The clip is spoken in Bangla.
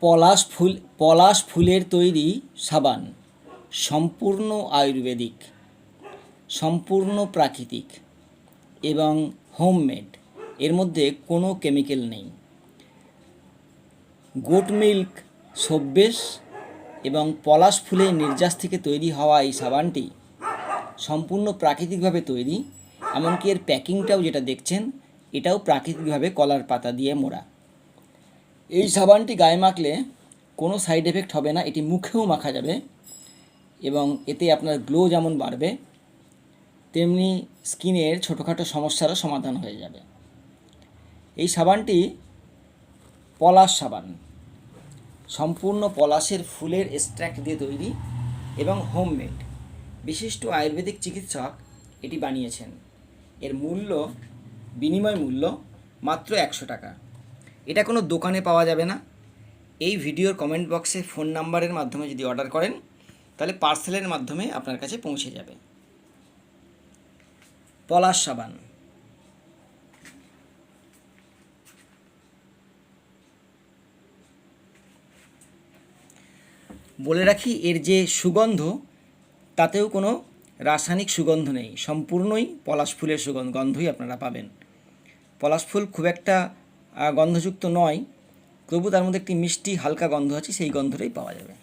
পলাশ ফুলের তৈরি সাবান সম্পূর্ণ আয়ুর্বেদিক, সম্পূর্ণ প্রাকৃতিক এবং হোমমেড। এর মধ্যে কোনো কেমিক্যাল নেই। গোট মিল্ক, সব্বেশ এবং পলাশ ফুলের নির্যাস থেকে তৈরি হওয়া এই সাবানটি সম্পূর্ণ প্রাকৃতিকভাবে তৈরি। এমনকি এর প্যাকিংটাও যেটা দেখছেন, এটাও প্রাকৃতিকভাবে কলার পাতা দিয়ে মোড়া। এই সাবানটি গায়ে মাখলে কোনো সাইড এফেক্ট হবে না, এটি মুখেও মাখা যাবে এবং এতে আপনার গ্লো যেমন বাড়বে, তেমনি স্কিনের ছোটোখাটো সমস্যারও সমাধান হয়ে যাবে। এই সাবানটি পলাশ সাবান, সম্পূর্ণ পলাশের ফুলের এক্সট্র্যাক্ট দিয়ে তৈরি এবং হোমমেড। বিশিষ্ট আয়ুর্বেদিক চিকিৎসক এটি বানিয়েছেন। এর বিনিময় মূল্য মাত্র 100 টাকা। এটা কোনো দোকানে পাওয়া যাবে না। এই ভিডিওর কমেন্ট বক্সে ফোন নাম্বারের মাধ্যমে যদি অর্ডার করেন, তাহলে পার্সেলের মাধ্যমে আপনার কাছে পৌঁছে যাবে। পলাশ সাবান। বলে রাখি, এর যে সুগন্ধ, তাতেও কোনো রাসায়নিক সুগন্ধ নেই, সম্পূর্ণই পলাশ ফুলের গন্ধই আপনারা পাবেন। পলাশ ফুল খুব একটা গন্ধযুক্ত নয়, তবু তার মধ্যে একটি মিষ্টি হালকা গন্ধ আছে, সেই গন্ধটাই পাওয়া যাবে।